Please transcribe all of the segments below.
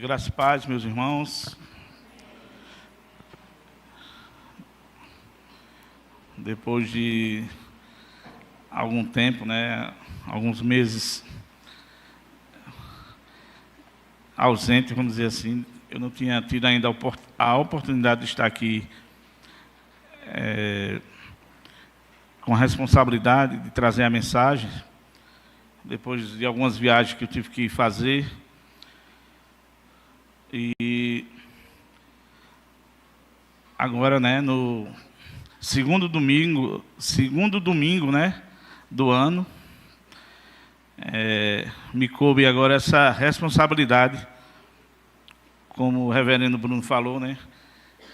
Graça e paz, meus irmãos. Depois de algum tempo, alguns meses ausente, vamos dizer assim, eu não tinha tido ainda a oportunidade de estar aqui com a responsabilidade de trazer a mensagem, depois de algumas viagens que eu tive que fazer. E agora, no segundo domingo, do ano, me coube agora essa responsabilidade, como o reverendo Bruno falou,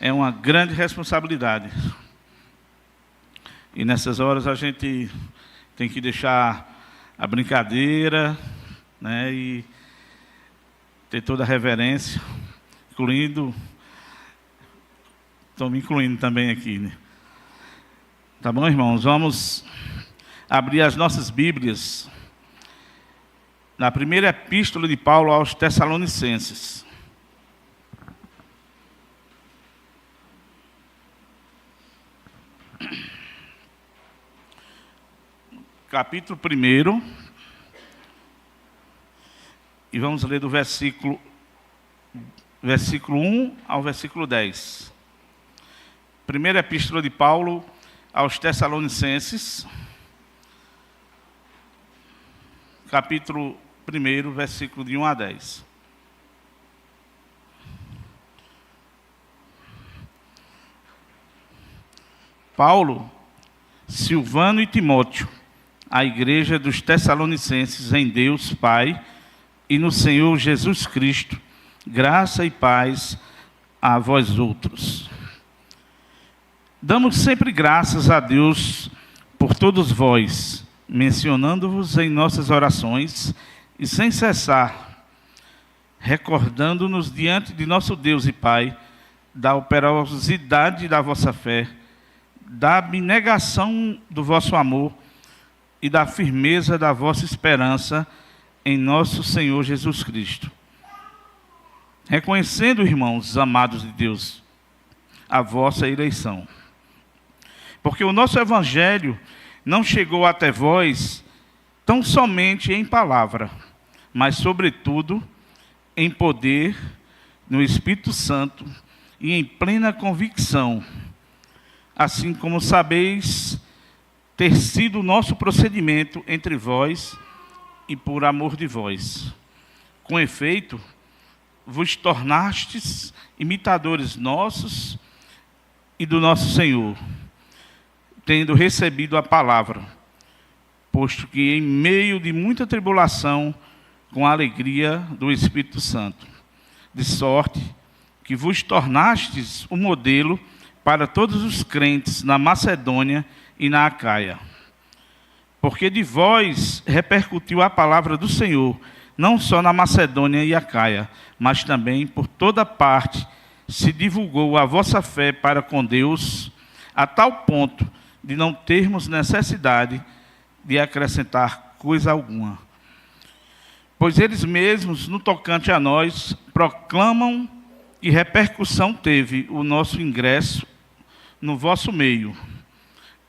é uma grande responsabilidade. E nessas horas a gente tem que deixar a brincadeira, e ter toda a reverência, estou me incluindo também aqui, Tá bom, irmãos? Vamos abrir as nossas Bíblias na primeira epístola de Paulo aos Tessalonicenses. Capítulo 1, e vamos ler do versículo 1 ao versículo 10. Primeira epístola de Paulo aos Tessalonicenses, capítulo 1, versículo de 1 a 10. Paulo, Silvano e Timóteo, a igreja dos Tessalonicenses em Deus Pai e no Senhor Jesus Cristo, graça e paz a vós outros. Damos sempre graças a Deus por todos vós, mencionando-vos em nossas orações e sem cessar, recordando-nos diante de nosso Deus e Pai da operosidade da vossa fé, da abnegação do vosso amor e da firmeza da vossa esperança em nosso Senhor Jesus Cristo. Reconhecendo, irmãos amados de Deus, a vossa eleição. Porque o nosso Evangelho não chegou até vós tão somente em palavra, mas sobretudo em poder, no Espírito Santo e em plena convicção, assim como sabeis ter sido o nosso procedimento entre vós e por amor de vós. Com efeito, vos tornastes imitadores nossos e do nosso Senhor, tendo recebido a palavra, posto que em meio de muita tribulação, com a alegria do Espírito Santo, de sorte que vos tornastes um modelo para todos os crentes na Macedônia e na Acaia. Porque de vós repercutiu a palavra do Senhor, não só na Macedônia e Acaia, mas também por toda parte se divulgou a vossa fé para com Deus, a tal ponto de não termos necessidade de acrescentar coisa alguma. Pois eles mesmos, no tocante a nós, proclamam que repercussão teve o nosso ingresso no vosso meio,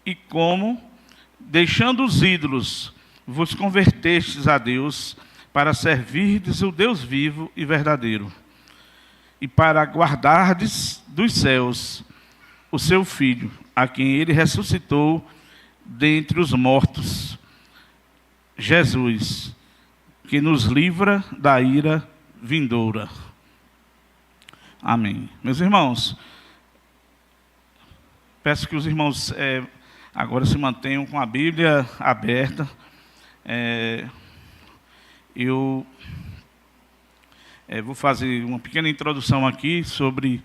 e como, deixando os ídolos, vos convertestes a Deus, para servirdes o Deus vivo e verdadeiro, e para guardardes dos céus o seu Filho, a quem ele ressuscitou dentre os mortos, Jesus, que nos livra da ira vindoura. Amém. Meus irmãos, peço que os irmãos agora se mantenham com a Bíblia aberta. Eu vou fazer uma pequena introdução aqui sobre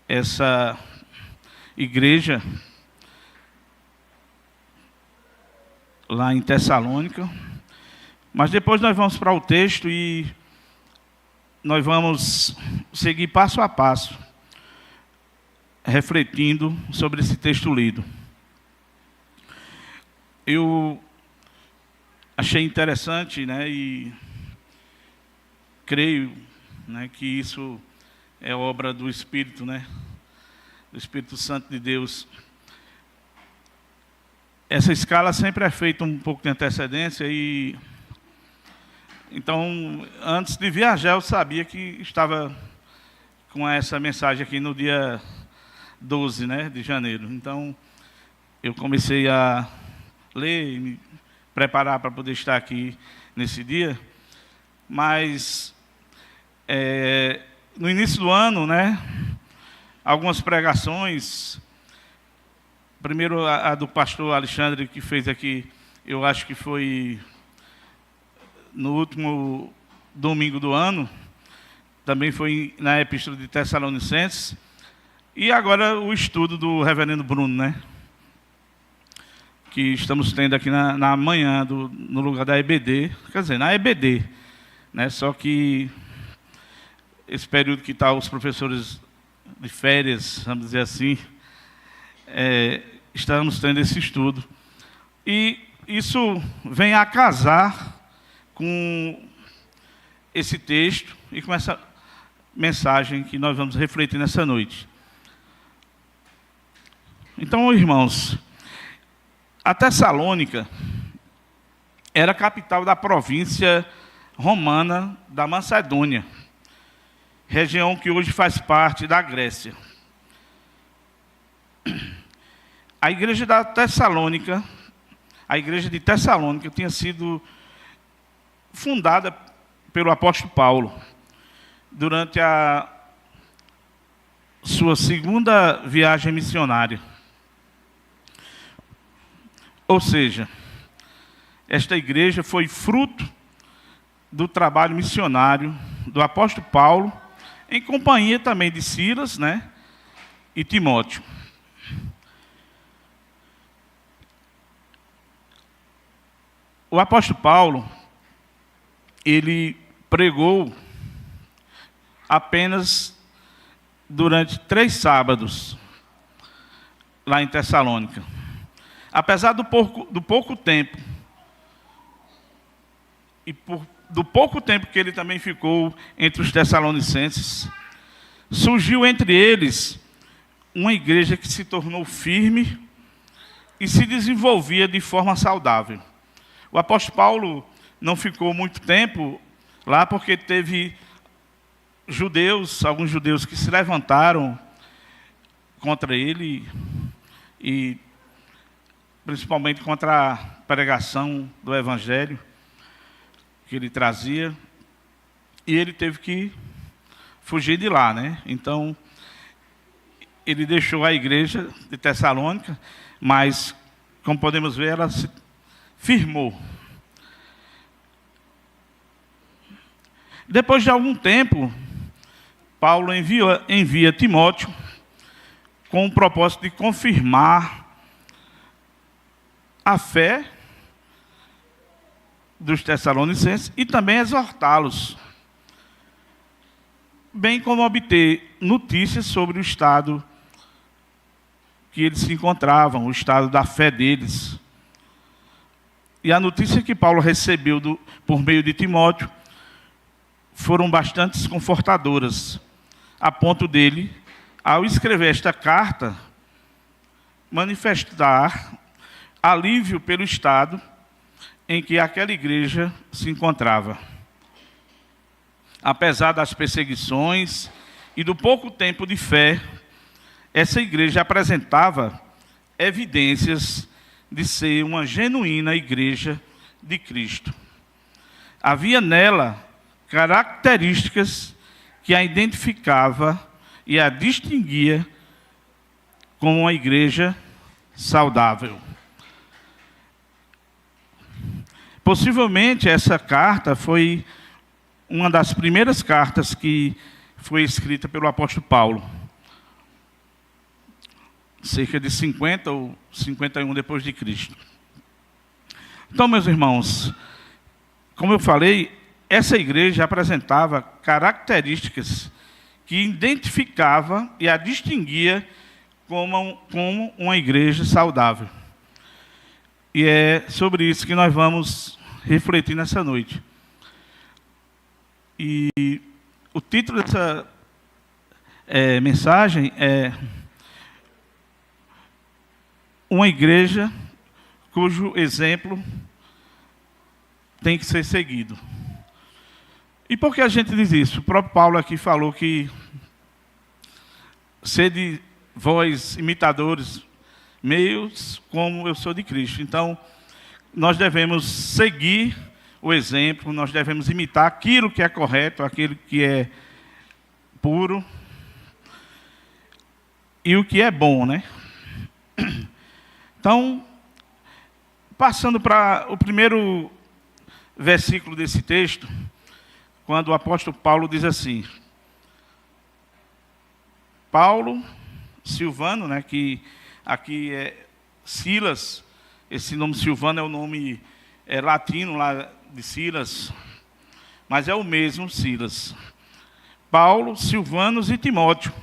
essa igreja lá em Tessalônica, mas depois nós vamos para o texto e nós vamos seguir passo a passo, refletindo sobre esse texto lido. Eu achei interessante, e creio né, que isso é obra do Espírito, né, do Espírito Santo de Deus. Essa escala sempre é feita um pouco de antecedência e então, antes de viajar, eu sabia que estava com essa mensagem aqui no dia 12, né, de janeiro. Então, eu comecei a ler e me preparar para poder estar aqui nesse dia. Mas, no início do ano, né, algumas pregações, primeiro a do pastor Alexandre, que fez aqui, eu acho que foi no último domingo do ano, também foi na Epístola de Tessalonicenses, e agora o estudo do reverendo Bruno, né, que estamos tendo aqui na manhã, no lugar da EBD, quer dizer, na EBD, né, só que esse período que estão os professores de férias, vamos dizer assim, estamos tendo esse estudo. E isso vem a casar com esse texto e com essa mensagem que nós vamos refletir nessa noite. Então, irmãos, a Tessalônica era a capital da província romana da Macedônia, região que hoje faz parte da Grécia. A igreja da Tessalônica, a igreja de Tessalônica tinha sido fundada pelo apóstolo Paulo durante a sua segunda viagem missionária. Ou seja, esta igreja foi fruto do trabalho missionário do apóstolo Paulo, em companhia também de Silas, né, e Timóteo. O apóstolo Paulo, ele pregou apenas durante 3 sábados lá em Tessalônica. Apesar do pouco tempo, e do pouco tempo que ele também ficou entre os tessalonicenses, surgiu entre eles uma igreja que se tornou firme e se desenvolvia de forma saudável. O apóstolo Paulo não ficou muito tempo lá porque teve alguns judeus que se levantaram contra ele e principalmente contra a pregação do evangelho que ele trazia, e ele teve que fugir de lá, né? Então, ele deixou a igreja de Tessalônica, mas, como podemos ver, ela se firmou. Depois de algum tempo, Paulo envia Timóteo com o propósito de confirmar a fé dos tessalonicenses e também exortá-los, bem como obter notícias sobre o estado que eles se encontravam, o estado da fé deles. E a notícia que Paulo recebeu por meio de Timóteo foram bastante confortadoras, a ponto dele, ao escrever esta carta, manifestar alívio pelo estado em que aquela igreja se encontrava. Apesar das perseguições e do pouco tempo de fé, essa igreja apresentava evidências de ser uma genuína igreja de Cristo. Havia nela características que a identificava e a distinguia como uma igreja saudável. Possivelmente essa carta foi uma das primeiras cartas que foi escrita pelo apóstolo Paulo, cerca de 50 ou 51 depois de Cristo. Então, meus irmãos, como eu falei, essa igreja apresentava características que identificava e a distinguia como uma igreja saudável. E é sobre isso que nós vamos refletir nessa noite. E O título dessa mensagem é Uma igreja cujo exemplo tem que ser seguido. E por que a gente diz isso? O próprio Paulo aqui falou que sede vós imitadores meus, como eu sou de Cristo. Então, nós devemos seguir o exemplo, nós devemos imitar aquilo que é correto, aquilo que é puro e o que é bom, né? Então, passando para o primeiro versículo desse texto, quando o apóstolo Paulo diz assim: Paulo, Silvano, né, que aqui é Silas, esse nome Silvano é o nome latino lá de Silas, mas é o mesmo Silas. Paulo, Silvanos e Timóteo,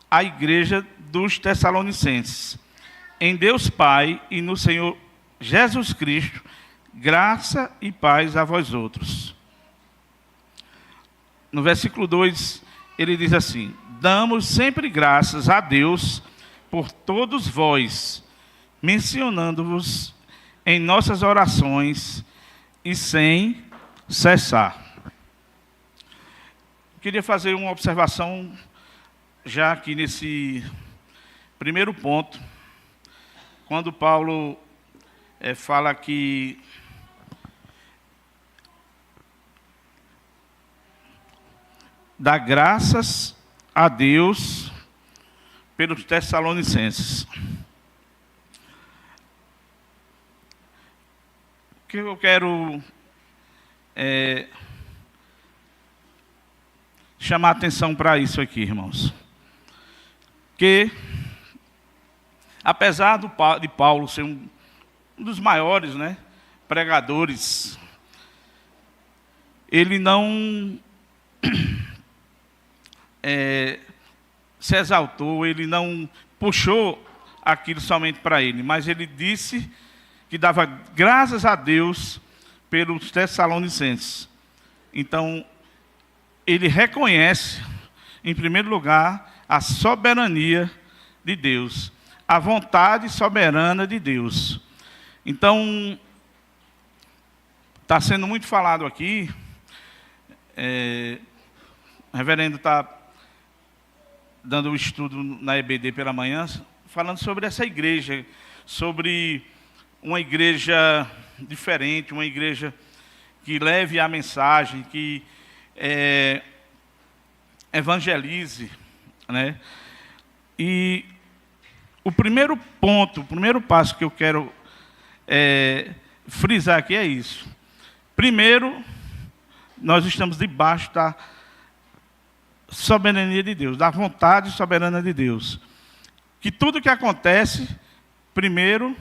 a igreja dos Tessalonicenses. Em Deus Pai e no Senhor Jesus Cristo, graça e paz a vós outros. No versículo 2, ele diz assim: damos sempre graças a Deus por todos vós, mencionando-vos em nossas orações e sem cessar. Queria fazer uma observação já aqui nesse primeiro ponto, quando Paulo fala que dá graças a Deus pelos Tessalonicenses. O que eu quero chamar a atenção para isso aqui, irmãos. Que, apesar de Paulo ser um dos maiores, né, pregadores, ele não se exaltou, ele não puxou aquilo somente para ele, mas ele disse que dava graças a Deus pelos Tessalonicenses. Então, ele reconhece, em primeiro lugar, a soberania de Deus, a vontade soberana de Deus. Então, está sendo muito falado aqui, o reverendo está dando um estudo na EBD pela manhã, falando sobre essa igreja, sobre uma igreja diferente, uma igreja que leve a mensagem, que evangelize, né? E o primeiro ponto, o primeiro passo que eu quero frisar aqui é isso. Primeiro, nós estamos debaixo da soberania de Deus, da vontade soberana de Deus. Que tudo que acontece, primeiro,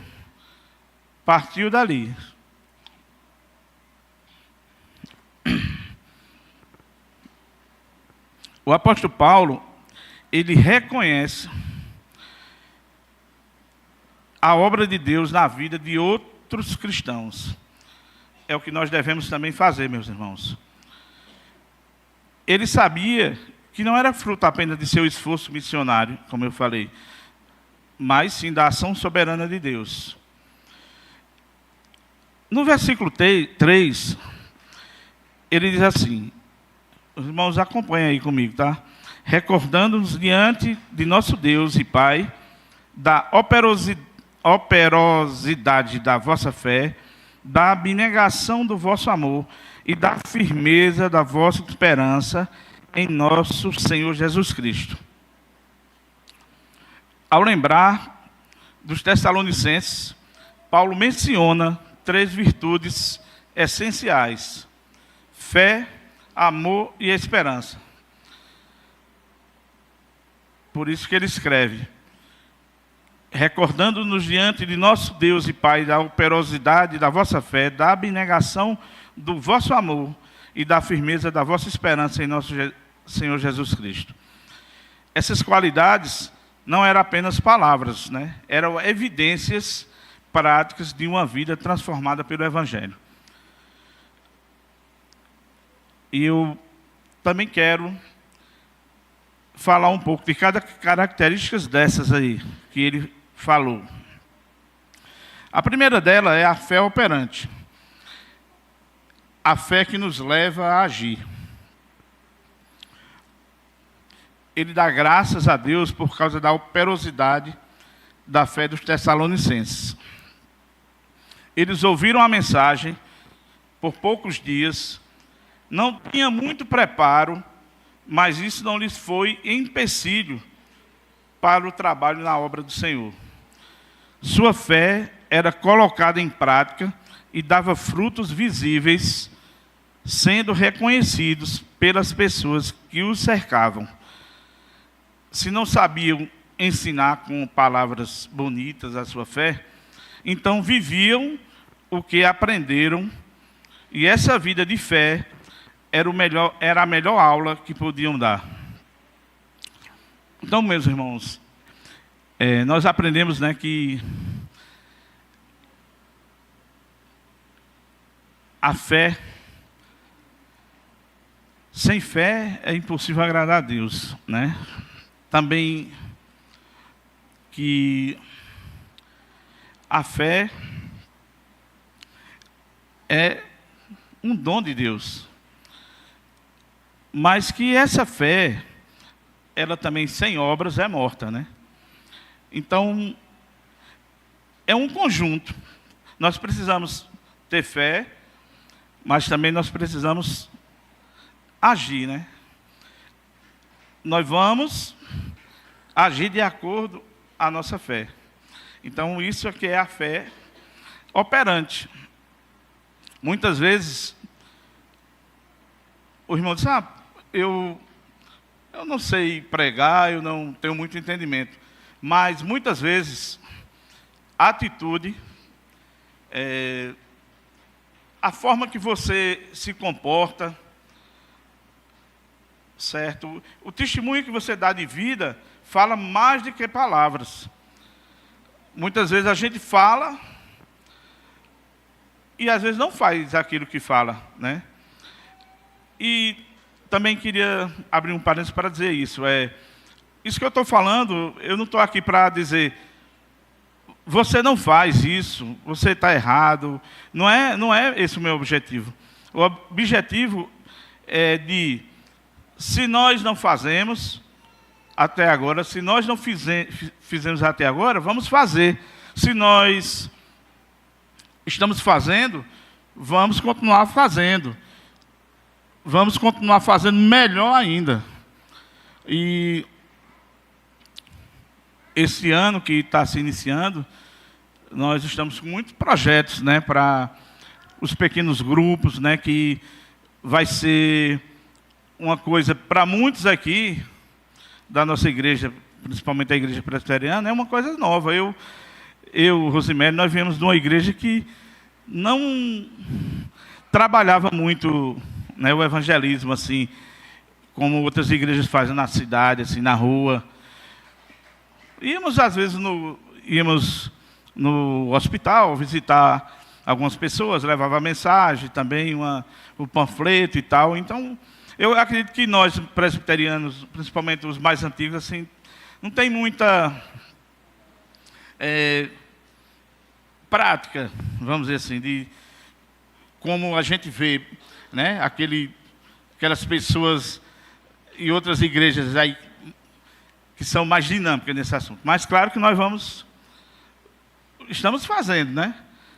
partiu dali. O apóstolo Paulo, ele reconhece a obra de Deus na vida de outros cristãos. É o que nós devemos também fazer, meus irmãos. Ele sabia que não era fruto apenas de seu esforço missionário, como eu falei, mas sim da ação soberana de Deus. No versículo 3, ele diz assim, os irmãos acompanhem aí comigo, tá? Recordando-nos diante de nosso Deus e Pai, da operosidade da vossa fé, da abnegação do vosso amor e da firmeza da vossa esperança em nosso Senhor Jesus Cristo. Ao lembrar dos Tessalonicenses, Paulo menciona 3 virtudes essenciais: fé, amor e esperança. Por isso que ele escreve: recordando-nos diante de nosso Deus e Pai da operosidade da vossa fé, da abnegação do vosso amor e da firmeza da vossa esperança em nosso Senhor Jesus Cristo. Essas qualidades não eram apenas palavras, né? Eram evidências práticas de uma vida transformada pelo Evangelho. E eu também quero falar um pouco de cada característica dessas aí que ele falou. A primeira dela é a fé operante. A fé que nos leva a agir. Ele dá graças a Deus por causa da operosidade da fé dos Tessalonicenses. Eles ouviram a mensagem por poucos dias, não tinha muito preparo, mas isso não lhes foi empecilho para o trabalho na obra do Senhor. Sua fé era colocada em prática e dava frutos visíveis, sendo reconhecidos pelas pessoas que os cercavam. Se não sabiam ensinar com palavras bonitas a sua fé, então viviam o que aprenderam, e essa vida de fé era a melhor aula que podiam dar. Então, meus irmãos, nós aprendemos, né, que a fé, sem fé é impossível agradar a Deus, né? Também que a fé é um dom de Deus, mas que essa fé, ela também sem obras é morta, né? Então, é um conjunto. Nós precisamos ter fé, mas também nós precisamos agir, né? Nós vamos agir de acordo com a nossa fé. Então, isso aqui é a fé operante. Muitas vezes, o irmão diz, eu não sei pregar, eu não tenho muito entendimento. Mas, muitas vezes, a atitude, a forma que você se comporta, certo? O testemunho que você dá de vida fala mais do que palavras. Muitas vezes a gente fala e às vezes não faz aquilo que fala, né? E também queria abrir um parênteses para dizer isso. Isso que eu estou falando, eu não estou aqui para dizer você não faz isso, você está errado. Não é esse o meu objetivo. O objetivo é de, se nós não fazemos até agora, se nós não fizemos até agora, vamos fazer. Se nós estamos fazendo, vamos continuar fazendo. Vamos continuar fazendo melhor ainda. E esse ano que está se iniciando, nós estamos com muitos projetos, né, para os pequenos grupos, né, que vai ser uma coisa para muitos aqui da nossa igreja, principalmente a igreja presbiteriana, é uma coisa nova. Eu, Rosimério, nós viemos de uma igreja que não trabalhava muito, né, o evangelismo, assim, como outras igrejas fazem na cidade, assim, na rua. Íamos, às vezes, íamos no hospital visitar algumas pessoas, levava mensagem, também o panfleto e tal. Então, eu acredito que nós, presbiterianos, principalmente os mais antigos, assim, não tem muita prática, vamos dizer assim, de como a gente vê, né, aquelas pessoas e outras igrejas aí que são mais dinâmicas nesse assunto. Mas claro que nós estamos fazendo, né?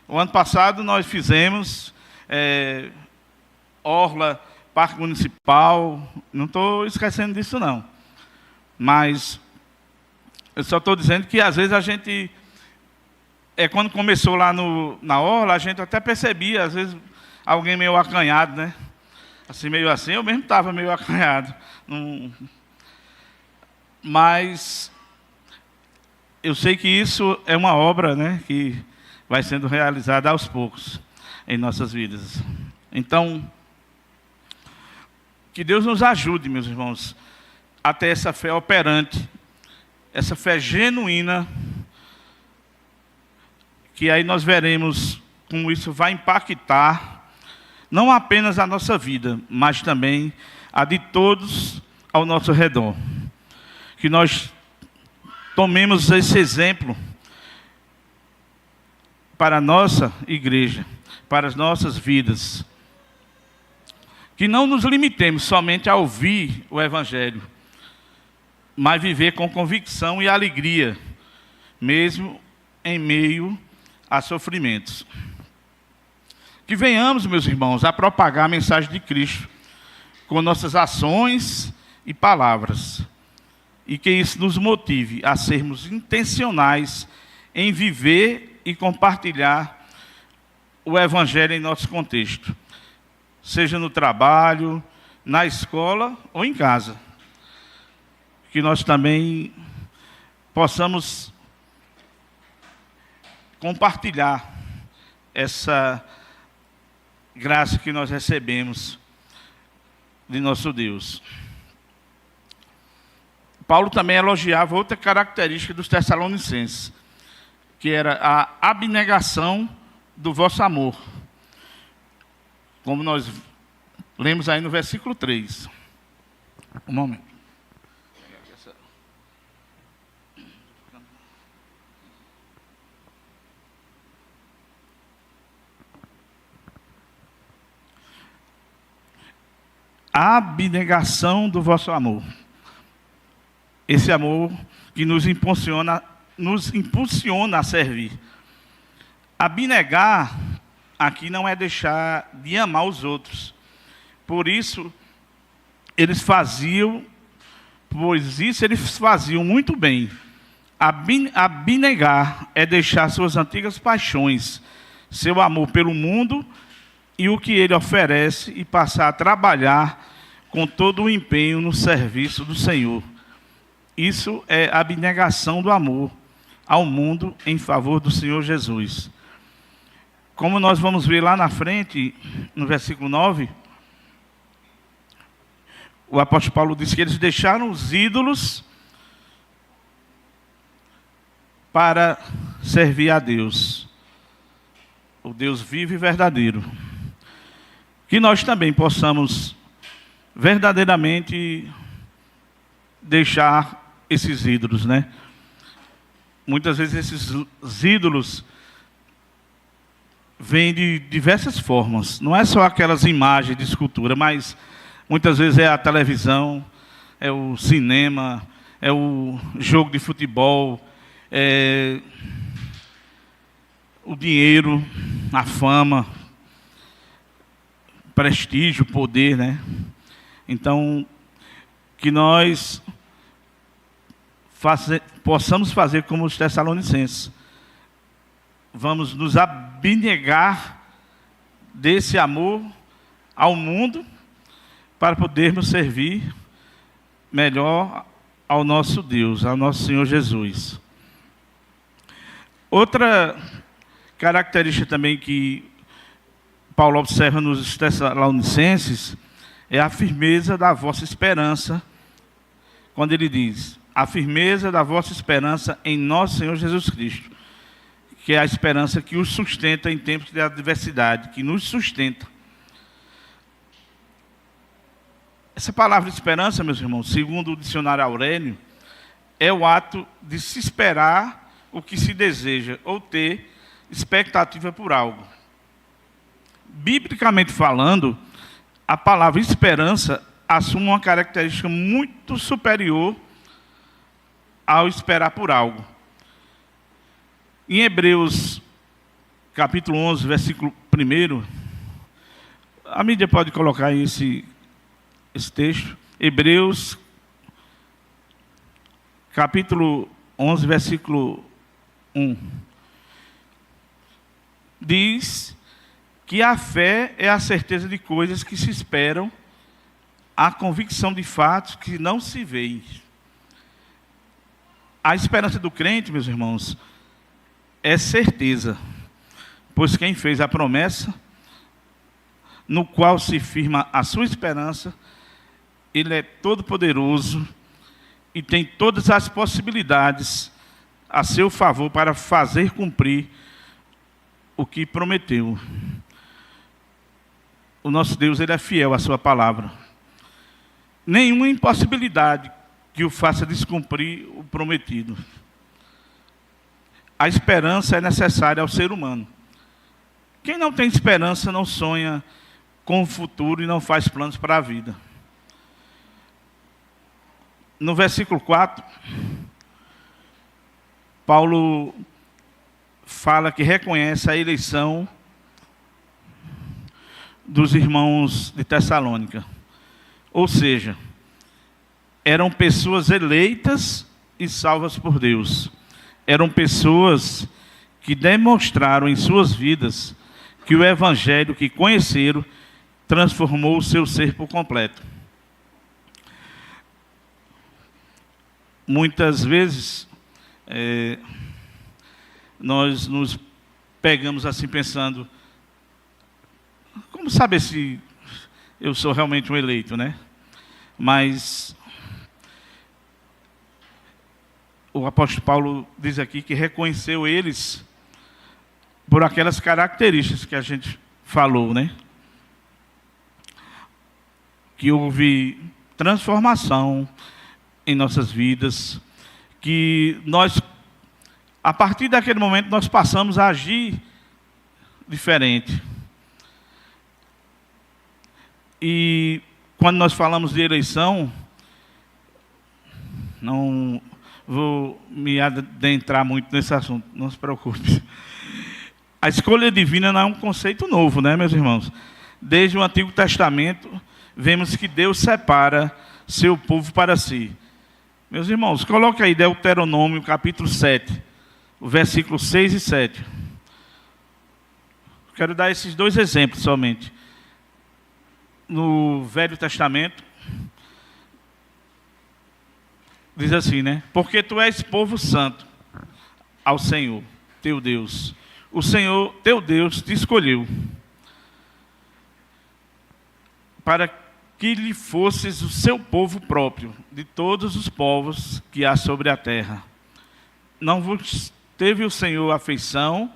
O ano passado nós fizemos Orla, Parque Municipal, não estou esquecendo disso não. Mas eu só estou dizendo que às vezes a gente, quando começou lá na Orla, a gente até percebia, às vezes, alguém meio acanhado, né? Assim, meio assim, eu mesmo estava meio acanhado. Mas eu sei que isso é uma obra, né, que vai sendo realizada aos poucos em nossas vidas. Então, que Deus nos ajude, meus irmãos, a ter essa fé operante, essa fé genuína, que aí nós veremos como isso vai impactar não apenas a nossa vida, mas também a de todos ao nosso redor. Que nós tomemos esse exemplo para a nossa igreja, para as nossas vidas. Que não nos limitemos somente a ouvir o Evangelho, mas viver com convicção e alegria, mesmo em meio a sofrimentos. Que venhamos, meus irmãos, a propagar a mensagem de Cristo com nossas ações e palavras. E que isso nos motive a sermos intencionais em viver e compartilhar o Evangelho em nosso contexto, seja no trabalho, na escola ou em casa. Que nós também possamos compartilhar essa graça que nós recebemos de nosso Deus. Paulo também elogiava outra característica dos Tessalonicenses, que era a abnegação do vosso amor, como nós lemos aí no versículo 3. Um momento. A abnegação do vosso amor. Esse amor que nos impulsiona a servir. Abnegar aqui não é deixar de amar os outros. Por isso, eles faziam muito bem. Abnegar é deixar suas antigas paixões, seu amor pelo mundo e o que ele oferece, e passar a trabalhar com todo o empenho no serviço do Senhor. Isso é a abnegação do amor ao mundo em favor do Senhor Jesus. Como nós vamos ver lá na frente, no versículo 9, o apóstolo Paulo diz que eles deixaram os ídolos para servir a Deus, o Deus vivo e verdadeiro. Que nós também possamos verdadeiramente deixar esses ídolos, né? Muitas vezes esses ídolos vêm de diversas formas. Não é só aquelas imagens de escultura, mas muitas vezes é a televisão, é o cinema, é o jogo de futebol, é o dinheiro, a fama, prestígio, poder, né? Então, que nós possamos fazer como os Tessalonicenses. Vamos nos abnegar desse amor ao mundo para podermos servir melhor ao nosso Deus, ao nosso Senhor Jesus. Outra característica também que Paulo observa nos Tessalonicenses é a firmeza da vossa esperança, quando ele diz: a firmeza da vossa esperança em nosso Senhor Jesus Cristo, que é a esperança que os sustenta em tempos de adversidade, que nos sustenta. Essa palavra esperança, meus irmãos, segundo o dicionário Aurélio, é o ato de se esperar o que se deseja, ou ter expectativa por algo. Biblicamente falando, a palavra esperança assume uma característica muito superior ao esperar por algo. Em Hebreus, capítulo 11, versículo 1, a mídia pode colocar aí esse texto. Hebreus, capítulo 11, versículo 1. Diz que a fé é a certeza de coisas que se esperam, a convicção de fatos que não se veem. A esperança do crente, meus irmãos, é certeza, pois quem fez a promessa, no qual se firma a sua esperança, ele é todo-poderoso e tem todas as possibilidades a seu favor para fazer cumprir o que prometeu. o nosso Deus, ele é fiel à sua palavra. Nenhuma impossibilidade que o faça descumprir o prometido. A esperança é necessária ao ser humano. Quem não tem esperança não sonha com o futuro e não faz planos para a vida. No versículo 4, Paulo fala que reconhece a eleição dos irmãos de Tessalônica. Ou seja, eram pessoas eleitas e salvas por Deus. Eram pessoas que demonstraram em suas vidas que o evangelho que conheceram transformou o seu ser por completo. Muitas vezes, nós nos pegamos assim pensando, como saber se eu sou realmente um eleito, né? Mas o apóstolo Paulo diz aqui que reconheceu eles por aquelas características que a gente falou, né? Que houve transformação em nossas vidas, que nós, a partir daquele momento, nós passamos a agir diferente. E quando nós falamos de eleição, não vou me adentrar muito nesse assunto, não se preocupe. A escolha divina não é um conceito novo, né, meus irmãos? Desde o Antigo Testamento, vemos que Deus separa seu povo para si. Meus irmãos, coloque aí Deuteronômio, capítulo 7, versículos 6 e 7. Quero dar esses dois exemplos somente. No Velho Testamento, diz assim, né? Porque tu és povo santo ao Senhor, teu Deus. O Senhor, teu Deus, te escolheu para que lhe fosses o seu povo próprio, de todos os povos que há sobre a terra. Não vos teve o Senhor afeição,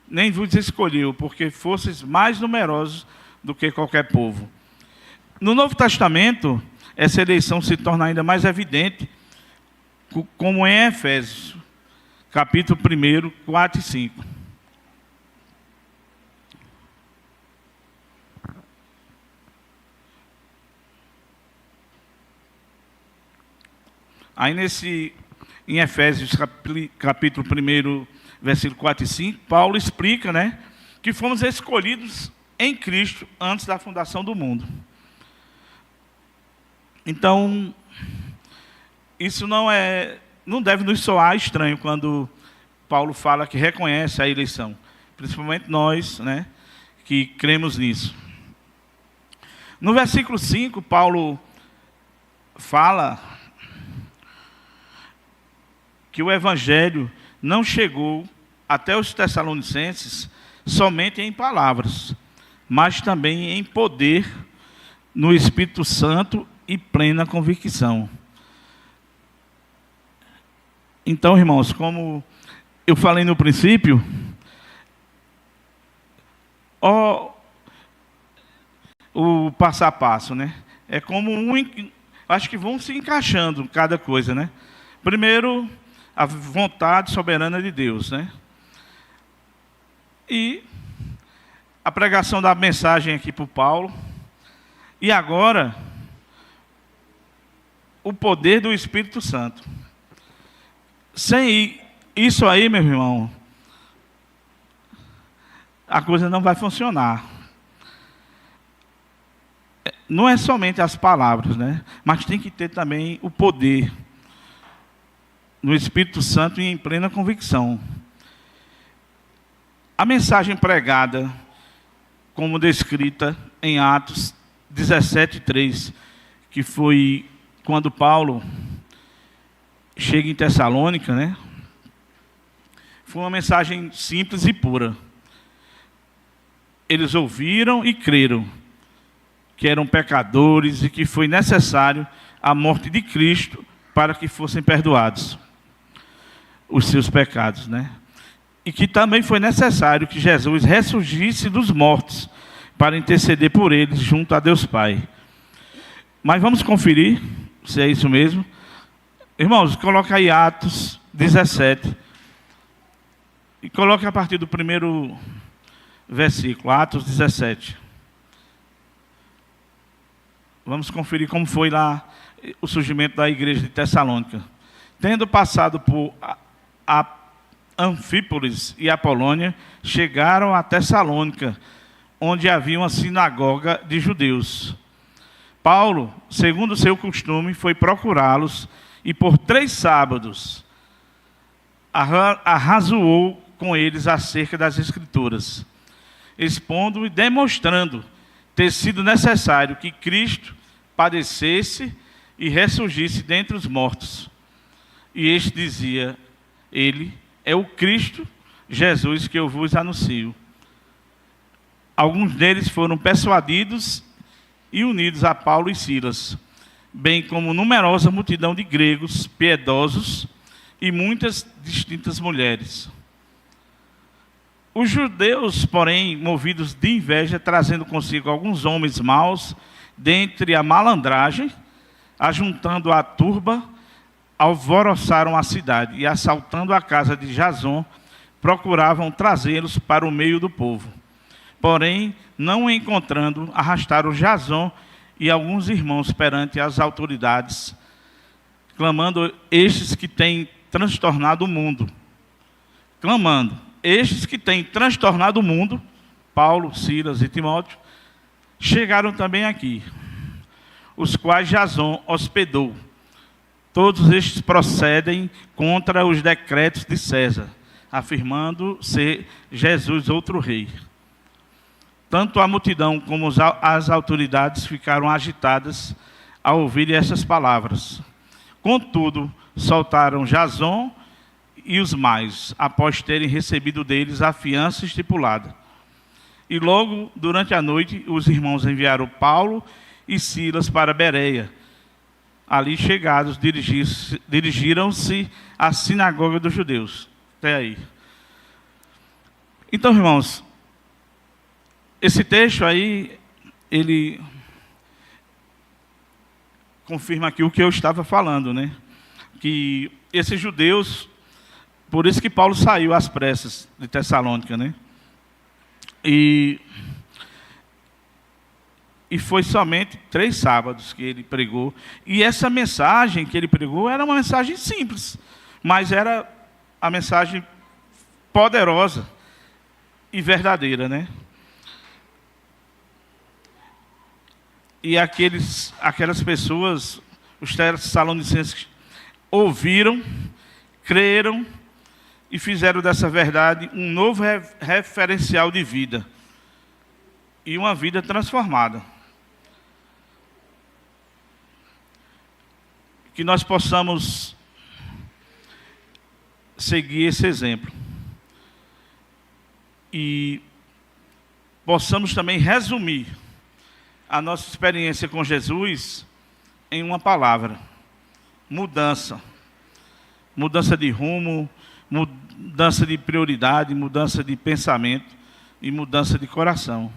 nem vos escolheu, porque fosseis mais numerosos do que qualquer povo. No Novo Testamento, essa eleição se torna ainda mais evidente, como em Efésios, capítulo 1, 4 e 5. Aí em Efésios, capítulo 1, versículo 4 e 5, Paulo explica, né, que fomos escolhidos em Cristo antes da fundação do mundo. Então, isso não deve nos soar estranho quando Paulo fala que reconhece a eleição, principalmente nós, né, que cremos nisso. No versículo 5, Paulo fala que o evangelho não chegou até os tessalonicenses somente em palavras, mas também em poder, no Espírito Santo e plena convicção. Então, irmãos, como eu falei no princípio, o passo a passo, né? É como acho que vão se encaixando cada coisa, né? Primeiro, a vontade soberana de Deus, né? E a pregação da mensagem aqui para o Paulo. E agora, o poder do Espírito Santo. Sem isso aí, meu irmão, a coisa não vai funcionar. Não é somente as palavras, né? Mas tem que ter também o poder no Espírito Santo e em plena convicção. A mensagem pregada, como descrita em Atos 17:3, que foi quando Paulo chega em Tessalônica, né? Foi uma mensagem simples e pura. Eles ouviram e creram que eram pecadores e que foi necessário a morte de Cristo para que fossem perdoados os seus pecados, né? E que também foi necessário que Jesus ressurgisse dos mortos para interceder por eles junto a Deus Pai. Mas vamos conferir se é isso mesmo. Irmãos, coloca aí Atos 17. E coloque a partir do primeiro versículo, Atos 17. Vamos conferir como foi lá o surgimento da igreja de Tessalônica. Tendo passado por a Anfípolis e Apolônia, chegaram a Tessalônica, onde havia uma sinagoga de judeus. Paulo, segundo seu costume, foi procurá-los e por 3 sábados arrazoou com eles acerca das Escrituras, expondo e demonstrando ter sido necessário que Cristo padecesse e ressurgisse dentre os mortos. E este dizia, ele é o Cristo Jesus que eu vos anuncio. Alguns deles foram persuadidos e unidos a Paulo e Silas, bem como numerosa multidão de gregos piedosos e muitas distintas mulheres. Os judeus, porém, movidos de inveja, trazendo consigo alguns homens maus, dentre a malandragem, ajuntando a turba, alvoroçaram a cidade e, assaltando a casa de Jason, procuravam trazê-los para o meio do povo. Porém, não o encontrando, arrastaram Jason e alguns irmãos perante as autoridades, clamando estes que têm transtornado o mundo. Estes que têm transtornado o mundo, Paulo, Silas e Timóteo, chegaram também aqui, os quais Jason hospedou. Todos estes procedem contra os decretos de César, afirmando ser Jesus outro rei. Tanto a multidão como as autoridades ficaram agitadas ao ouvir essas palavras. Contudo, soltaram Jason e os mais, após terem recebido deles a fiança estipulada. E logo, durante a noite, os irmãos enviaram Paulo e Silas para Bereia. Ali chegados, dirigiram-se à sinagoga dos judeus. Até aí. Então, irmãos, esse texto aí, ele confirma aqui o que eu estava falando, né? Que esses judeus, por isso que Paulo saiu às pressas de Tessalônica, né? E foi somente 3 sábados que ele pregou. E essa mensagem que ele pregou era uma mensagem simples, mas era a mensagem poderosa e verdadeira, né? E aquelas pessoas, os tessalonicenses, ouviram, creram e fizeram dessa verdade um novo referencial de vida e uma vida transformada. Que nós possamos seguir esse exemplo e possamos também resumir a nossa experiência com Jesus em uma palavra: mudança. Mudança de rumo, mudança de prioridade, mudança de pensamento e mudança de coração.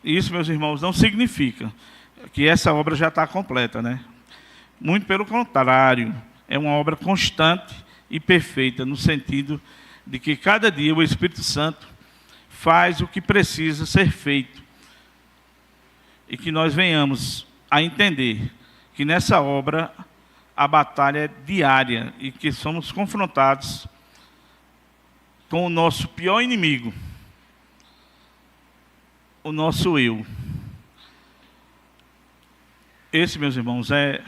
Isso, meus irmãos, não significa que essa obra já está completa, né? Muito pelo contrário, é uma obra constante e perfeita, no sentido de que cada dia o Espírito Santo faz o que precisa ser feito. E que nós venhamos a entender que nessa obra a batalha é diária e que somos confrontados com o nosso pior inimigo, o nosso eu. Esse, meus irmãos, é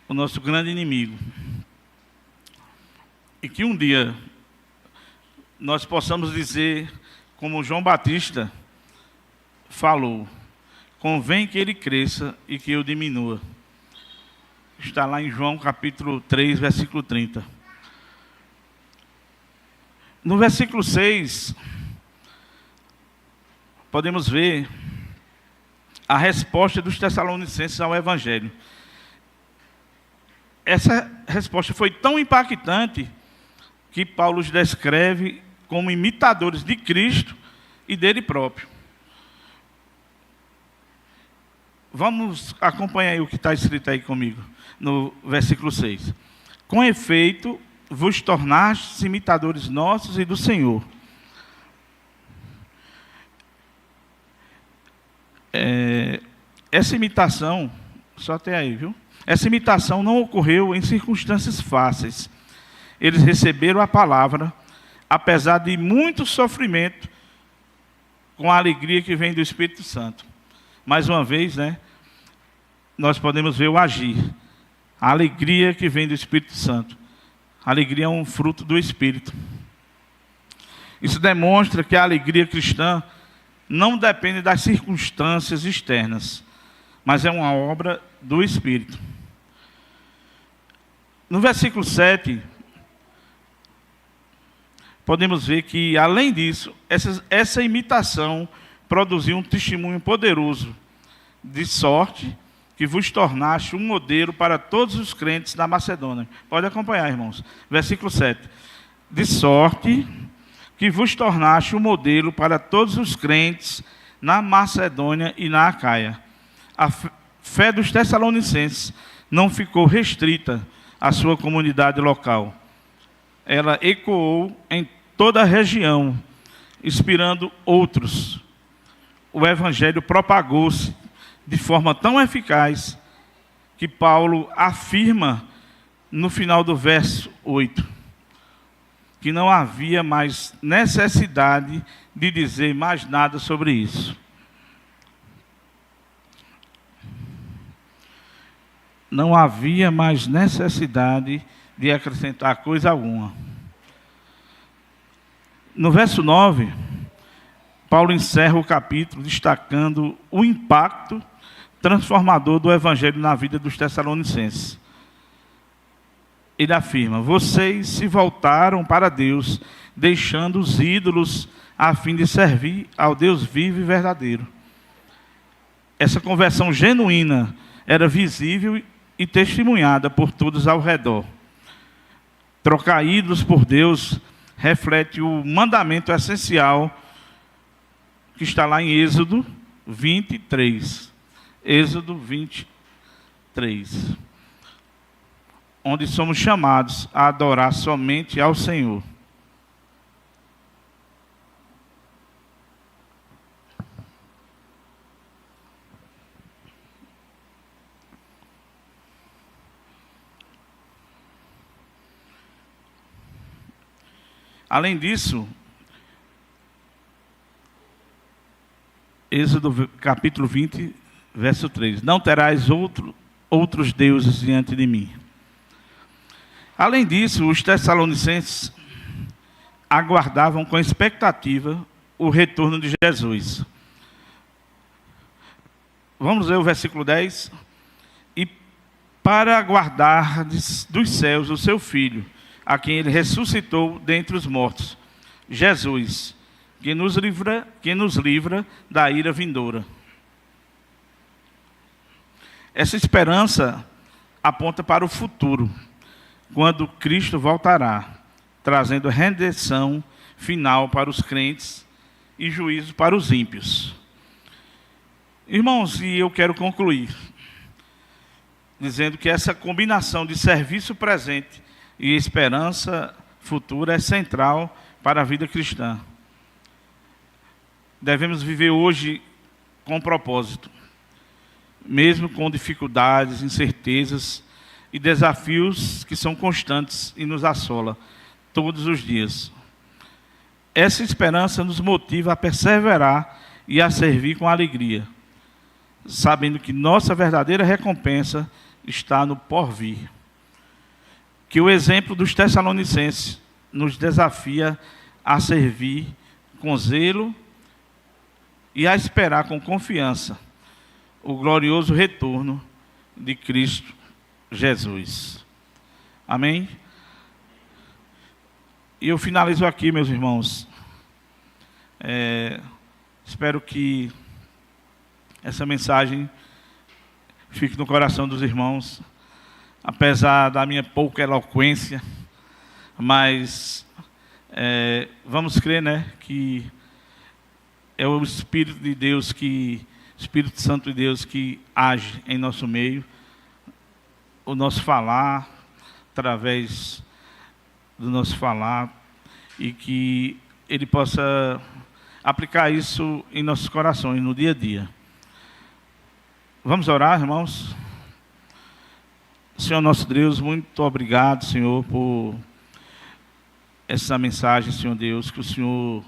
o nosso grande inimigo. E que um dia nós possamos dizer, como João Batista falou: convém que ele cresça e que eu diminua. Está lá em João capítulo 3, versículo 30. No versículo 6, podemos ver a resposta dos tessalonicenses ao Evangelho. Essa resposta foi tão impactante que Paulo os descreve como imitadores de Cristo e dele próprio. vamos acompanhar aí o que está escrito aí comigo, no versículo 6. Com efeito, vos tornastes imitadores nossos e do Senhor. Essa imitação, só até aí, viu? Essa imitação não ocorreu em circunstâncias fáceis. Eles receberam a palavra, apesar de muito sofrimento, com a alegria que vem do Espírito Santo. Mais uma vez, né, nós podemos ver o agir, a alegria que vem do Espírito Santo. A alegria é um fruto do Espírito. Isso demonstra que a alegria cristã não depende das circunstâncias externas, mas é uma obra do Espírito. No versículo 7, podemos ver que, além disso, essa imitação produziu um testemunho poderoso, de sorte que vos tornaste um modelo para todos os crentes da Macedônia. Pode acompanhar, irmãos. Versículo 7. De sorte que vos tornaste um modelo para todos os crentes na Macedônia e na Acaia. A fé dos tessalonicenses não ficou restrita à sua comunidade local. Ela ecoou em toda a região, inspirando outros. O evangelho propagou-se de forma tão eficaz que Paulo afirma no final do verso 8 que não havia mais necessidade de dizer mais nada sobre isso. Não havia mais necessidade de acrescentar coisa alguma. No verso 9, Paulo encerra o capítulo destacando o impacto transformador do evangelho na vida dos tessalonicenses. Ele afirma: vocês se voltaram para Deus, deixando os ídolos a fim de servir ao Deus vivo e verdadeiro. Essa conversão genuína era visível e testemunhada por todos ao redor. Trocar ídolos por Deus reflete o mandamento essencial que está lá em Êxodo 23. Êxodo 23. Onde somos chamados a adorar somente ao Senhor. Além disso, Êxodo capítulo 20, verso 3. Não terás outros deuses diante de mim. Além disso, os tessalonicenses aguardavam com expectativa o retorno de Jesus. Vamos ler o versículo 10. E para aguardar dos céus o seu Filho, a quem ele ressuscitou dentre os mortos, Jesus, que nos livra da ira vindoura. Essa esperança aponta para o futuro, quando Cristo voltará, trazendo redenção final para os crentes e juízo para os ímpios. Irmãos, e eu quero concluir dizendo que essa combinação de serviço presente e esperança futura é central para a vida cristã. Devemos viver hoje com propósito, mesmo com dificuldades, incertezas e desafios que são constantes e nos assolam todos os dias. Essa esperança nos motiva a perseverar e a servir com alegria, sabendo que nossa verdadeira recompensa está no porvir. Que o exemplo dos tessalonicenses nos desafia a servir com zelo e a esperar com confiança o glorioso retorno de Cristo Jesus. Amém? E eu finalizo aqui, meus irmãos. Espero que essa mensagem fique no coração dos irmãos, apesar da minha pouca eloquência, mas vamos crer, né, que é o Espírito de Deus que Espírito Santo de Deus que age em nosso meio, o nosso falar, através do nosso falar, e que Ele possa aplicar isso em nossos corações, no dia a dia. Vamos orar, irmãos? Senhor nosso Deus, muito obrigado, Senhor, por essa mensagem, Senhor Deus, que o Senhor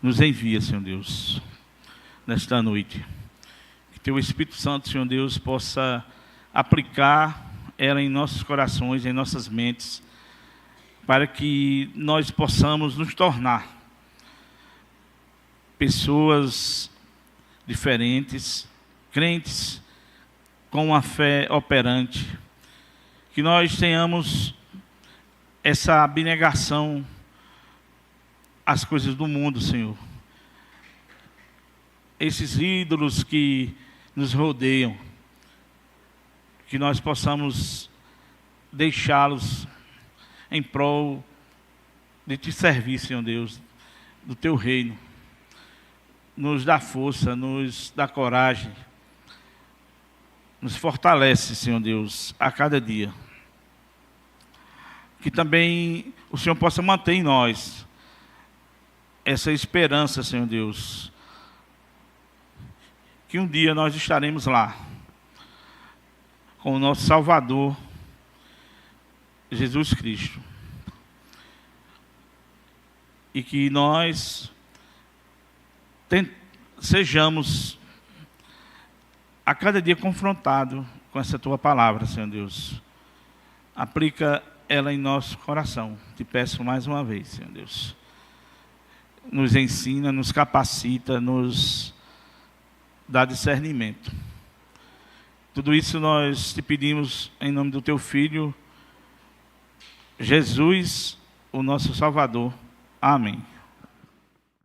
nos envia, Senhor Deus, nesta noite. Que Teu Espírito Santo, Senhor Deus, possa aplicar ela em nossos corações, em nossas mentes, para que nós possamos nos tornar pessoas diferentes, crentes com uma fé operante, que nós tenhamos essa abnegação às coisas do mundo, Senhor. Esses ídolos que nos rodeiam, que nós possamos deixá-los em prol de Te servir, Senhor Deus, do Teu reino. Nos dá força, nos dá coragem, nos fortalece, Senhor Deus, a cada dia. Que também o Senhor possa manter em nós essa esperança, Senhor Deus, que um dia nós estaremos lá, com o nosso Salvador, Jesus Cristo. E que nós sejamos a cada dia confrontados com essa Tua palavra, Senhor Deus. Aplica ela em nosso coração. Te peço mais uma vez, Senhor Deus. Nos ensina, nos capacita, nos dá discernimento. Tudo isso nós Te pedimos em nome do Teu Filho, Jesus, o nosso Salvador. Amém.